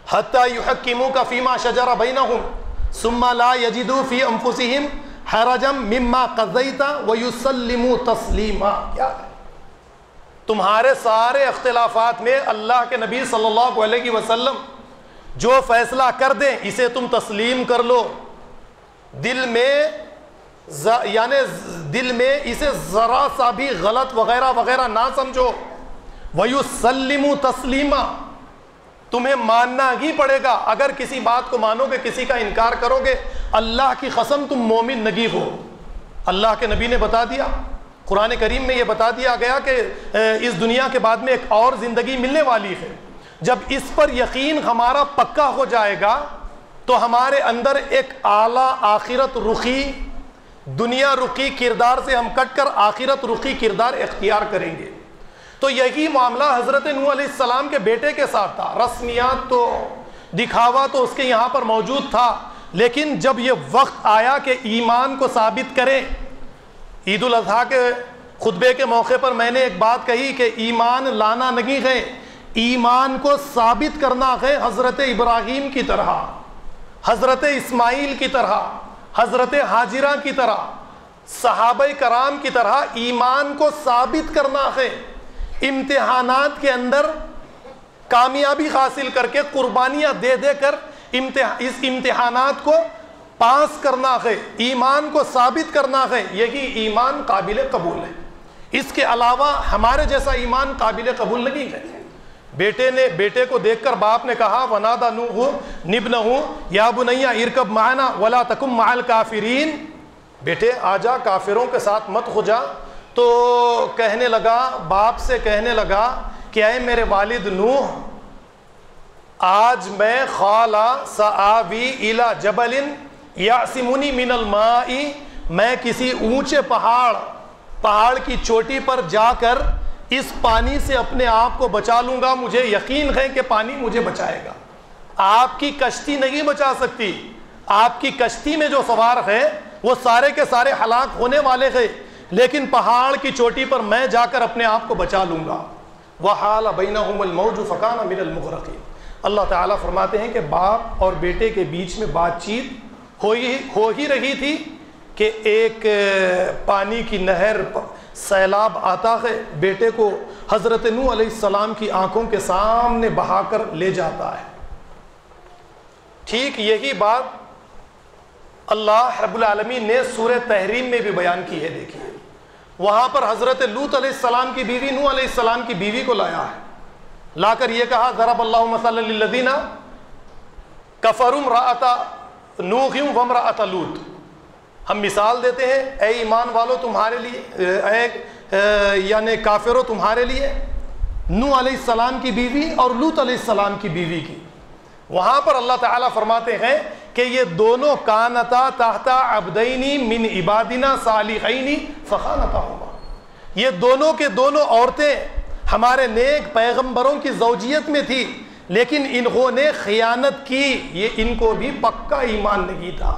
حتی یحکموک فیما شجر بینہم ثم لا یجدوا فی انفسہم حرجا مما قضیت ویسلموا تسلیما. کیا ہے؟ تمہارے سارے اختلافات میں اللہ کے نبی صلی اللہ علیہ وسلم جو فیصلہ کر دیں اسے تم تسلیم کر لو. دل میں اسے ذرا سا بھی غلط وغیرہ وغیرہ نہ سمجھو. وَيُسَلِّمُ تَسْلِيمًا. تمہیں ماننا ہی پڑے گا. اگر کسی بات کو مانو گے کسی کا انکار کرو گے اللہ کی قسم تم مومن نہیں ہو. اللہ کے نبی نے بتا دیا, قرآن کریم میں یہ بتا دیا گیا کہ اس دنیا کے بعد میں ایک اور زندگی ملنے والی ہے. جب اس پر یقین ہمارا پکا ہو جائے گا تو ہمارے اندر ایک اعلیٰ آخرت رخی, دنیا رخی کردار سے ہم کٹ کر آخرت رخی کردار اختیار کریں گے. تو یہی معاملہ حضرت نوح علیہ السلام کے بیٹے کے ساتھ تھا. رسمیات تو دکھاوا تو اس کے یہاں پر موجود تھا, لیکن جب یہ وقت آیا کہ ایمان کو ثابت کریں, عید الاضحیٰ کے خطبے کے موقع پر میں نے ایک بات کہی کہ ایمان لانا نہیں ہے, ایمان کو ثابت کرنا ہے. حضرت ابراہیم کی طرح, حضرت اسماعیل کی طرح, حضرت حاجرہ کی طرح, صحابہ کرام کی طرح ایمان کو ثابت کرنا ہے. امتحانات کے اندر کامیابی حاصل کر کے قربانیاں دے دے کر اس امتحانات کو پاس کرنا ہے, ایمان کو ثابت کرنا ہے. یہی ایمان قابل قبول ہے. اس کے علاوہ ہمارے جیسا ایمان قابل قبول نہیں ہے. بیٹے کو دیکھ کر باپ نے کہا ونادى نوح ابنہ یا بنی ارکب معنا ولا تکن مع الکافرین. بیٹے آجا کافروں کے ساتھ مت ہو جا. تو کہنے لگا, باپ سے کہنے لگا کہ اے میرے والد نوح, آج میں خالا سآوی الی جبل یعصمنی من الماء, میں کسی اونچے پہاڑ کی چوٹی پر جا کر اس پانی سے اپنے آپ کو بچا لوں گا. مجھے یقین ہے کہ پانی مجھے بچائے گا. آپ کی کشتی نہیں بچا سکتی. آپ کی کشتی میں جو سوار ہے وہ سارے کے سارے ہلاک ہونے والے ہیں, لیکن پہاڑ کی چوٹی پر میں جا کر اپنے آپ کو بچا لوں گا. وحال بینہم الموج فکان من المغرقین. اللہ تعالیٰ فرماتے ہیں کہ باپ اور بیٹے کے بیچ میں بات چیت ہو ہی رہی تھی کہ ایک پانی کی نہر سیلاب آتا ہے, بیٹے کو حضرت نوح علیہ السلام کی آنکھوں کے سامنے بہا کر لے جاتا ہے. ٹھیک یہی بات اللہ رب العالمین نے سورہ تحریم میں بھی بیان کی ہے. دیکھیے وہاں پر حضرت لوط علیہ السلام کی بیوی نوح علیہ السلام کی بیوی کو لایا ہے, لا کر یہ کہا ضرب اللہ مثلا للذین کفروا امرأۃ نوح وامرأۃ لوط. ہم مثال دیتے ہیں اے ایمان والو تمہارے لیے, یعنی کافروں تمہارے لیے نوح علیہ السلام کی بیوی اور لوط علیہ السلام کی بیوی کی. وہاں پر اللہ تعالیٰ فرماتے ہیں کہ یہ دونوں کانتا تحت عبدین من عبادنا صالحین فخانتاہما. یہ دونوں کے دونوں عورتیں ہمارے نیک پیغمبروں کی زوجیت میں تھی, لیکن انہوں نے خیانت کی. یہ ان کو بھی پکا ایمان نہیں تھا.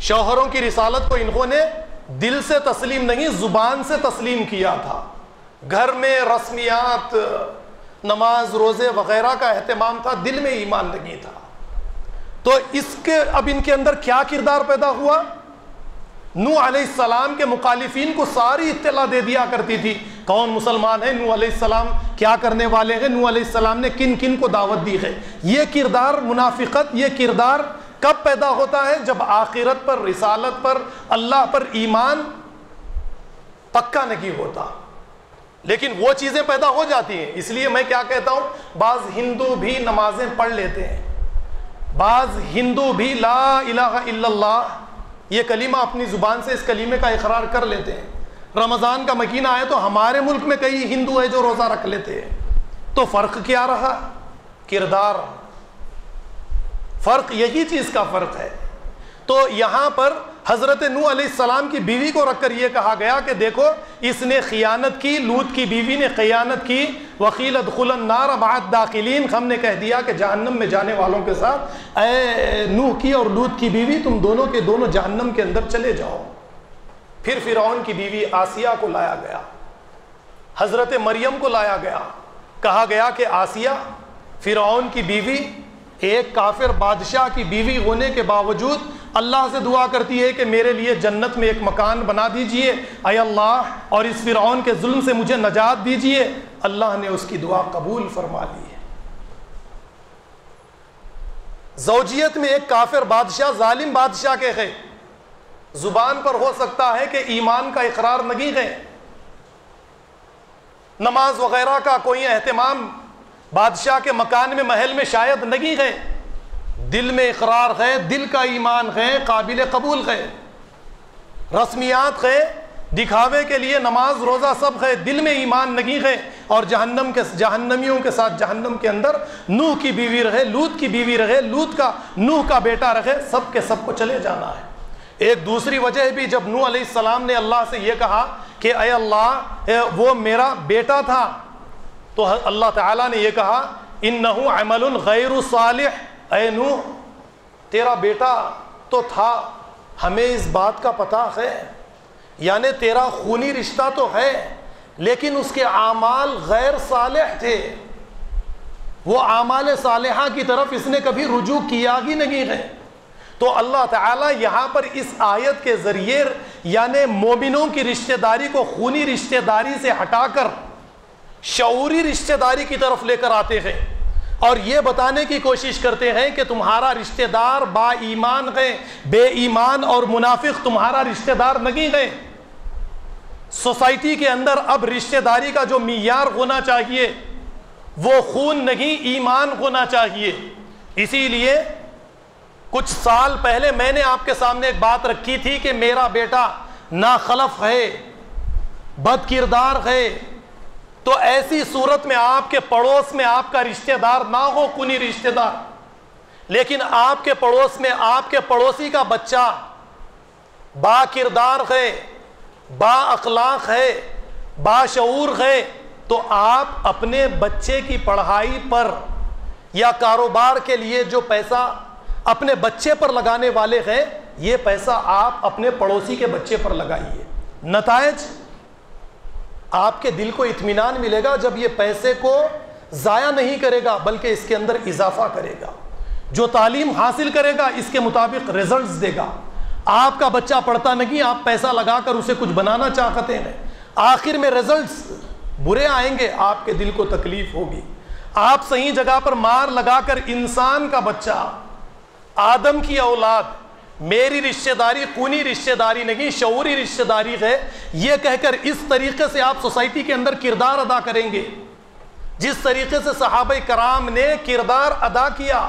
شوہروں کی رسالت کو انہوں نے دل سے تسلیم نہیں, زبان سے تسلیم کیا تھا. گھر میں رسمیات, نماز روزے وغیرہ کا اہتمام تھا, دل میں ایمان نہیں تھا. تو اس کے اب ان کے اندر کیا کردار پیدا ہوا؟ نوح علیہ السلام کے مخالفین کو ساری اطلاع دے دیا کرتی تھی کون مسلمان ہے, نوح علیہ السلام کیا کرنے والے ہیں, نوح علیہ السلام نے کن کن کو دعوت دی ہے. یہ کردار منافقت, یہ کردار کب پیدا ہوتا ہے؟ جب آخرت پر, رسالت پر, اللہ پر ایمان پکا نہیں ہوتا. لیکن وہ چیزیں پیدا ہو جاتی ہیں. اس لیے میں کیا کہتا ہوں, بعض ہندو بھی نمازیں پڑھ لیتے ہیں, بعض ہندو بھی لا الہ الا اللہ یہ کلمہ اپنی زبان سے اس کلمے کا اقرار کر لیتے ہیں. رمضان کا مہینہ آئے تو ہمارے ملک میں کئی ہندو ہیں جو روزہ رکھ لیتے ہیں. تو فرق کیا رہا؟ کردار. فرق یہی چیز کا فرق ہے. تو یہاں پر حضرت نوح علیہ السلام کی بیوی کو رکھ کر یہ کہا گیا کہ دیکھو اس نے خیانت کی, لوط کی بیوی نے خیانت کی. وقیل ادخلوا النار مع الداخلین, ہم نے کہہ دیا کہ جہنم میں جانے والوں کے ساتھ اے نوح کی اور لوط کی بیوی تم دونوں کے دونوں جہنم کے اندر چلے جاؤ. پھر فرعون کی بیوی آسیہ کو لایا گیا, حضرت مریم کو لایا گیا, کہا گیا کہ آسیہ فرعون کی بیوی ایک کافر بادشاہ کی بیوی ہونے کے باوجود اللہ سے دعا کرتی ہے کہ میرے لیے جنت میں ایک مکان بنا دیجئے اے اللہ، اور اس فرعون کے ظلم سے مجھے نجات دیجئے۔ اللہ نے اس کی دعا قبول فرما لی ہے۔ زوجیت میں ایک کافر بادشاہ ظالم بادشاہ کے ہے، زبان پر ہو سکتا ہے کہ ایمان کا اقرار نہیں ہے، نماز وغیرہ کا کوئی اہتمام بادشاہ کے مکان میں محل میں شاید نہیں ہے، دل میں اقرار ہے، دل کا ایمان ہے، قابل قبول ہے، رسمیات ہے، دکھاوے کے لیے نماز روزہ سب ہے، دل میں ایمان نہیں ہے، اور جہنمیوں کے ساتھ جہنم کے اندر نوح کی بیوی رہے، لوط کی بیوی رہے، نوح کا بیٹا رہے، سب کے سب کو چلے جانا ہے۔ ایک دوسری وجہ بھی، جب نوح علیہ السلام نے اللہ سے یہ کہا کہ اے اللہ وہ میرا بیٹا تھا، تو اللہ تعالیٰ نے یہ کہا انہ عمل غیر صالح، اے نوح تیرا بیٹا تو تھا، ہمیں اس بات کا پتہ ہے، یعنی تیرا خونی رشتہ تو ہے لیکن اس کے اعمال غیر صالح تھے، وہ اعمال صالحہ کی طرف اس نے کبھی رجوع کیا ہی نہیں ہے۔ تو اللہ تعالیٰ یہاں پر اس آیت کے ذریعے یعنی مومنوں کی رشتہ داری کو خونی رشتہ داری سے ہٹا کر شعوری رشتہ داری کی طرف لے کر آتے ہیں، اور یہ بتانے کی کوشش کرتے ہیں کہ تمہارا رشتہ دار با ایمان ہے، بے ایمان اور منافق تمہارا رشتہ دار نہیں ہے۔ سوسائٹی کے اندر اب رشتہ داری کا جو معیار ہونا چاہیے وہ خون نہیں، ایمان ہونا چاہیے۔ اسی لیے کچھ سال پہلے میں نے آپ کے سامنے ایک بات رکھی تھی کہ میرا بیٹا ناخلف ہے، بد کردار ہے، تو ایسی صورت میں آپ کے پڑوس میں آپ کا رشتہ دار نہ ہو خونی رشتہ دار، لیکن آپ کے پڑوس میں آپ کے پڑوسی کا بچہ با کردار ہے، با اخلاق ہے، با شعور ہے، تو آپ اپنے بچے کی پڑھائی پر یا کاروبار کے لیے جو پیسہ اپنے بچے پر لگانے والے ہیں، یہ پیسہ آپ اپنے پڑوسی کے بچے پر لگائیے۔ نتائج آپ کے دل کو اطمینان ملے گا جب یہ پیسے کو ضائع نہیں کرے گا بلکہ اس کے اندر اضافہ کرے گا، جو تعلیم حاصل کرے گا اس کے مطابق رزلٹس دے گا۔ آپ کا بچہ پڑھتا نہیں، آپ پیسہ لگا کر اسے کچھ بنانا چاہتے ہیں، آخر میں رزلٹس برے آئیں گے، آپ کے دل کو تکلیف ہوگی۔ آپ صحیح جگہ پر مار لگا کر انسان کا بچہ، آدم کی اولاد، میری رشتہ داری خونی رشتہ داری نہیں شعوری رشتہ داری ہے، یہ کہہ کر اس طریقے سے آپ سوسائٹی کے اندر کردار ادا کریں گے جس طریقے سے صحابہ کرام نے کردار ادا کیا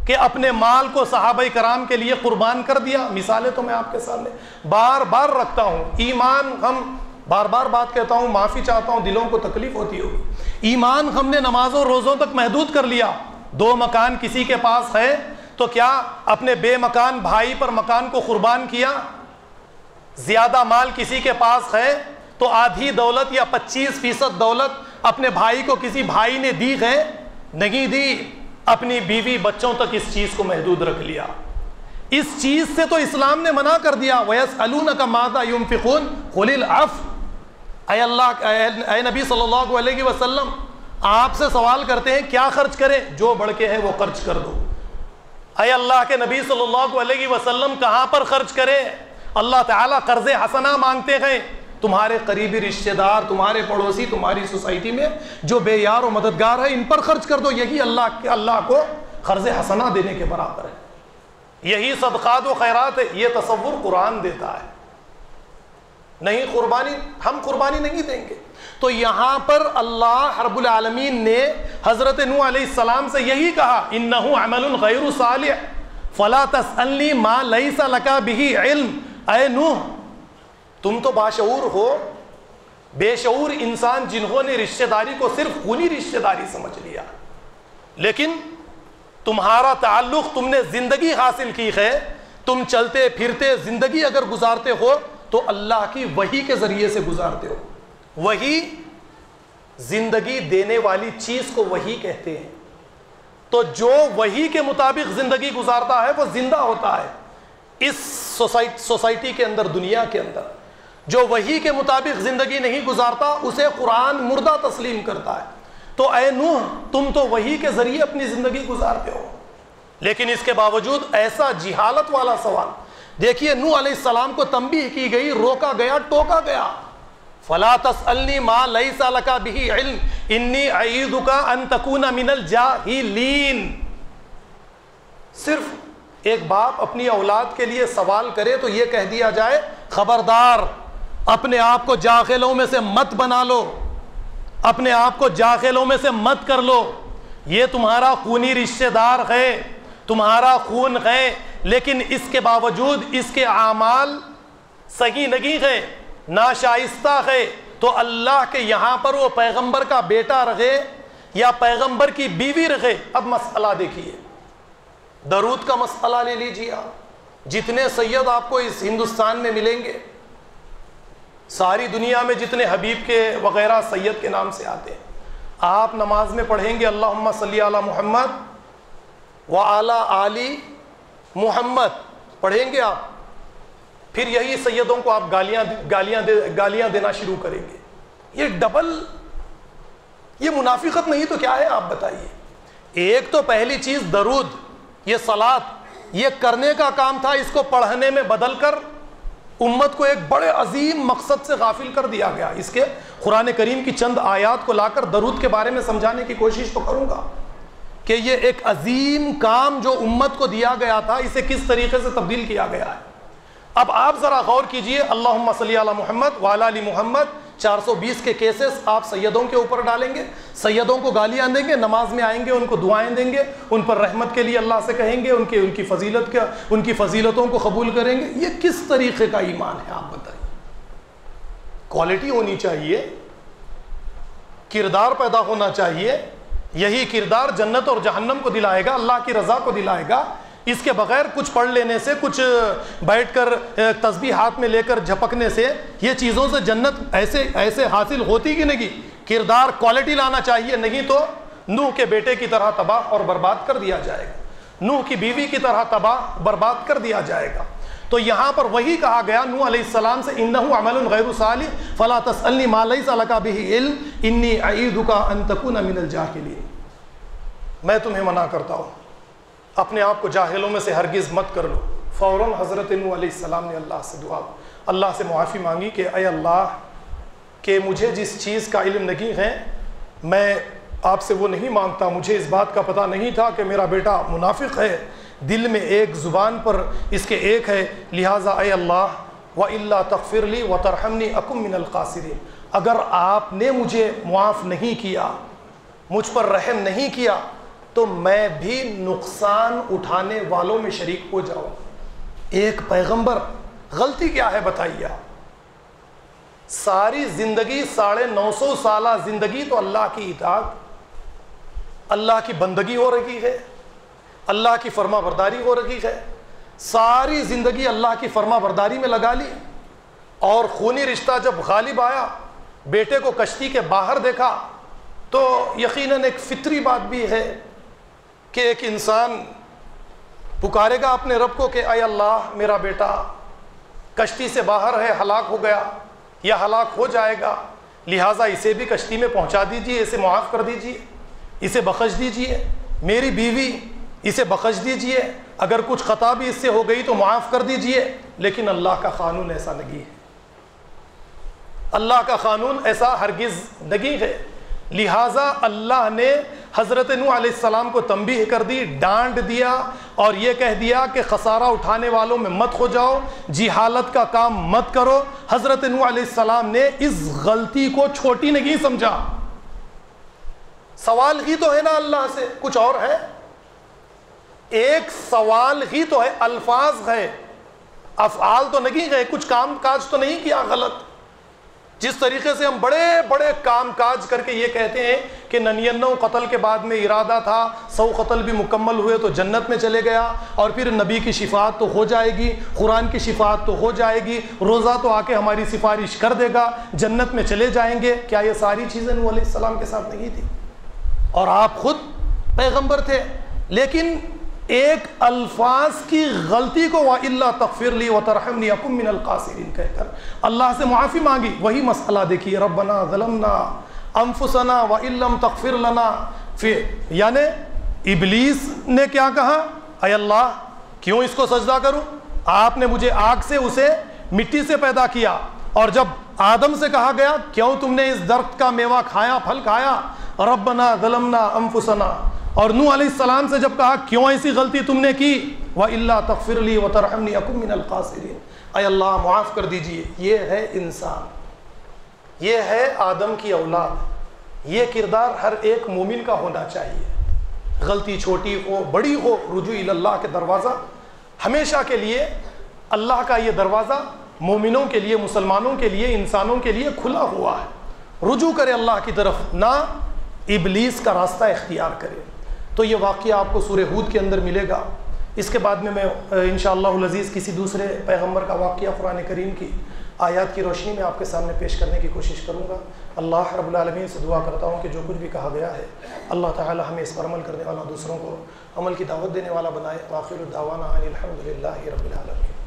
کہ اپنے مال کو صحابہ کرام کے لیے قربان کر دیا۔ مثالیں تو میں آپ کے سامنے بار بار رکھتا ہوں، ایمان ہم بار بار بات کہتا ہوں، معافی چاہتا ہوں، دلوں کو تکلیف ہوتی ہوگی۔ ایمان ہم نے نمازوں روزوں تک محدود کر لیا۔ 2 مکان کسی کے پاس ہے تو کیا اپنے بے مکان بھائی پر مکان کو قربان کیا؟ زیادہ مال کسی کے پاس ہے تو آدھی دولت یا 25% دولت اپنے بھائی کو کسی بھائی نے دی ہے؟ نہیں دی، اپنی بیوی بچوں تک اس چیز کو محدود رکھ لیا۔ اس چیز سے تو اسلام نے منع کر دیا، وَيَسْأَلُونَكَ مَاذَا يُنْفِقُونَ قُلِ الْعَفْوَ۔ اے اللہ، اے نبی صلی اللہ علیہ وسلم، آپ سے سوال کرتے ہیں کیا خرچ کریں؟ جو بڑھ کے ہے وہ خرچ کر دو۔ اے اللہ کے نبی صلی اللہ علیہ وسلم، کہاں پر خرچ کریں؟ اللہ تعالیٰ قرض حسنہ مانگتے ہیں، تمہارے قریبی رشتہ دار، تمہارے پڑوسی، تمہاری سوسائٹی میں جو بے یار و مددگار ہے ان پر خرچ کر دو، یہی اللہ کو قرض حسنہ دینے کے برابر ہے، یہی صدقات و خیرات ہے۔ یہ تصور قرآن دیتا ہے، نہیں قربانی، ہم قربانی نہیں دیں گے۔ تو یہاں پر اللہ رب العالمین نے حضرت نوح علیہ السلام سے یہی کہا، انہ عمل غیر صالح فلا تسألنی ما لیس لک بہ علم۔ اے نوح، تم تو باشعور ہو، بے شعور انسان جنہوں نے رشتہ داری کو صرف خونی رشتہ داری سمجھ لیا، لیکن تمہارا تعلق، تم نے زندگی حاصل کی ہے، تم چلتے پھرتے زندگی اگر گزارتے ہو تو اللہ کی وحی کے ذریعے سے گزارتے ہو۔ وحی زندگی دینے والی چیز کو وحی کہتے ہیں، تو جو وحی کے مطابق زندگی گزارتا ہے وہ زندہ ہوتا ہے۔ اس سوسائٹی کے اندر، دنیا کے اندر جو وحی کے مطابق زندگی نہیں گزارتا اسے قرآن مردہ تسلیم کرتا ہے۔ تو اے نوح تم تو وہی کے ذریعے اپنی زندگی گزارتے ہو، لیکن اس کے باوجود ایسا جہالت والا سوال. دیکھیے نوح علیہ السلام کو تنبیہ کی گئی، روکا گیا، ٹوکا گیا. فلا تسألنی ما لیس لک بہ علم انی اعیذک ان تکون من الجاہلین. صرف ایک باپ اپنی اولاد کے لیے سوال کرے تو یہ کہہ دیا جائے خبردار اپنے آپ کو جاہلوں میں سے مت بنا لو، اپنے آپ کو جاہلوں میں سے مت کر لو، یہ تمہارا خونی رشتہ دار ہے، تمہارا خون ہے، لیکن اس کے باوجود اس کے اعمال صحیح نہیں ہے، ناشائستہ ہے، تو اللہ کے یہاں پر وہ پیغمبر کا بیٹا رہے یا پیغمبر کی بیوی رہے. اب مسئلہ دیکھیے، درود کا مسئلہ لے لیجیے. آپ جتنے سید آپ کو اس ہندوستان میں ملیں گے، ساری دنیا میں جتنے حبیب کے وغیرہ سید کے نام سے آتے ہیں، آپ نماز میں پڑھیں گے اللہم صلی علی محمد وعلی آل محمد پڑھیں گے آپ، پھر یہی سیدوں کو آپ گالیاں دینا شروع کریں گے. یہ ڈبل، یہ منافقت نہیں تو کیا ہے آپ بتائیے. ایک تو پہلی چیز درود، یہ صلاۃ، یہ کرنے کا کام تھا، اس کو پڑھنے میں بدل کر امت کو ایک بڑے عظیم مقصد سے غافل کر دیا گیا. اس کے قرآن کریم کی چند آیات کو لا کر درود کے بارے میں سمجھانے کی کوشش تو کروں گا کہ یہ ایک عظیم کام جو امت کو دیا گیا تھا، اسے کس طریقے سے تبدیل کیا گیا ہے. اب آپ ذرا غور کیجئے، اللہم صلی علی محمد وعلی آل محمد 420 کے کیسز آپ سیدوں کے اوپر ڈالیں گے، سیدوں کو گالیاں دیں گے، نماز میں آئیں گے ان کو دعائیں دیں گے، ان پر رحمت کے لیے اللہ سے کہیں گے، ان کی فضیلتوں کو قبول کریں گے. یہ کس طریقے کا ایمان ہے آپ بتائیے. کوالٹی ہونی چاہیے، کردار پیدا ہونا چاہیے، یہی کردار جنت اور جہنم کو دلائے گا، اللہ کی رضا کو دلائے گا. اس کے بغیر کچھ پڑھ لینے سے، کچھ بیٹھ کر تسبیح ہاتھ میں لے کر جھپکنے سے، یہ چیزوں سے جنت ایسے حاصل ہوتی کہ نہیں. کردار کوالٹی لانا چاہیے، نہیں تو نوح کے بیٹے کی طرح تباہ اور برباد کر دیا جائے گا، نوح کی بیوی کی طرح تباہ برباد کر دیا جائے گا. تو یہاں پر وہی کہا گیا نوح علیہ السلام سے، انہ عمل غیر صالح فلا تسألنی ما لیس لک بہ علم انی اعیذک ان تکون من الجاہلین. میں تمہیں منع کرتا ہوں، اپنے آپ کو جاہلوں میں سے ہرگز مت کر لو. فوراً حضرت نوح علیہ السلام نے اللہ سے معافی مانگی کہ اے اللہ کہ مجھے جس چیز کا علم نہیں ہے میں آپ سے وہ نہیں مانگتا، مجھے اس بات کا پتہ نہیں تھا کہ میرا بیٹا منافق ہے، دل میں ایک، زبان پر اس کے ایک ہے، لہٰذا اے اللہ وَإِلَّا تَغْفِرْ لِي وَتَرْحَمْنِي أَكُن مِّنَ الْخَاسِرِينَ. اگر آپ نے مجھے معاف نہیں کیا، مجھ پر رحم نہیں کیا، تو میں بھی نقصان اٹھانے والوں میں شریک ہو جاؤں. ایک پیغمبر، غلطی کیا ہے بتائیے آپ. ساری زندگی 950 سالہ زندگی تو اللہ کی اطاعت، اللہ کی بندگی ہو رہی ہے، اللہ کی فرما برداری ہو رہی ہے، ساری زندگی اللہ کی فرما برداری میں لگا لی، اور خونی رشتہ جب غالب آیا، بیٹے کو کشتی کے باہر دیکھا، تو یقیناً ایک فطری بات بھی ہے کہ ایک انسان پکارے گا اپنے رب کو کہ اے اللہ میرا بیٹا کشتی سے باہر ہے، ہلاک ہو گیا یا ہلاک ہو جائے گا، لہٰذا اسے بھی کشتی میں پہنچا دیجئے، اسے معاف کر دیجئے، اسے بخش دیجئے. میری بیوی، اسے بخش دیجئے، اگر کچھ خطا بھی اس سے ہو گئی تو معاف کر دیجئے. لیکن اللہ کا قانون ایسا نہیں ہے، اللہ کا قانون ایسا ہرگز نہیں ہے. لہٰذا اللہ نے حضرت نوح علیہ السلام کو تنبیہ کر دی، ڈانٹ دیا، اور یہ کہہ دیا کہ خسارہ اٹھانے والوں میں مت ہو جاؤ، جہالت کا کام مت کرو. حضرت نوح علیہ السلام نے اس غلطی کو چھوٹی نہیں سمجھا. سوال ہی تو ہے نا اللہ سے، کچھ اور ہے؟ ایک سوال ہی تو ہے، الفاظ ہے، افعال تو نہیں گئے، کچھ کام کاج تو نہیں کیا غلط. جس طریقے سے ہم بڑے بڑے کام کاج کر کے یہ کہتے ہیں کہ 99 قتل کے بعد میں ارادہ تھا، 100 قتل بھی مکمل ہوئے تو جنت میں چلے گیا، اور پھر نبی کی شفاعت تو ہو جائے گی، قرآن کی شفاعت تو ہو جائے گی، روزہ تو آ کے ہماری سفارش کر دے گا، جنت میں چلے جائیں گے. کیا یہ ساری چیزیں نوح علیہ السلام کے ساتھ نہیں تھی؟ اور آپ خود پیغمبر تھے، لیکن ایک الفاظ کی غلطی کو وَإِلَّا تَغْفِرْ لِي وَتَرْحَمْنِي أَكُن مِّنَ الْخَاسِرِينَ کہہ کر اللہ سے معافی مانگی. وہی مسئلہ دیکھیے، ربنا ظلمنا انفسنا وان لم تغفر لنا یعنی ابلیس نے کیا کہا، اے اللہ کیوں اس کو سجدہ کروں، آپ نے مجھے آگ سے اسے مٹی سے پیدا کیا، اور جب آدم سے کہا گیا کیوں تم نے اس درخت کا میوہ کھایا، پھل کھایا، ربنا ظلمنا انفسنا، اور نوح علیہ السلام سے جب کہا کیوں ایسی غلطی تم نے کی، وَإِلَّا تَغْفِرْ لِي وَتَرْحَمْنِي أَكُن مِّنَ الْخَاسِرِينَ، اے اللہ معاف کر دیجئے۔ یہ ہے انسان، یہ ہے آدم کی اولاد، یہ کردار ہر ایک مومن کا ہونا چاہیے، غلطی چھوٹی ہو بڑی ہو، رجوع الی اللہ کے دروازہ ہمیشہ کے لیے، اللہ کا یہ دروازہ مومنوں کے لیے، مسلمانوں کے لیے، انسانوں کے لیے کھلا ہوا ہے، رجوع کرے اللہ کی طرف، نہ ابلیس کا راستہ اختیار کرے۔ تو یہ واقعہ آپ کو سورہ ہود کے اندر ملے گا۔ اس کے بعد میں انشاءاللہ العزیز کسی دوسرے پیغمبر کا واقعہ قرآن کریم کی آیات کی روشنی میں آپ کے سامنے پیش کرنے کی کوشش کروں گا۔ اللہ رب العالمین سے دعا کرتا ہوں کہ جو کچھ بھی کہا گیا ہے اللہ تعالی ہمیں اس پر عمل کرنے والا، دوسروں کو عمل کی دعوت دینے والا بنائے۔ وآخر دعوانا ان الحمد للہ رب العالمین۔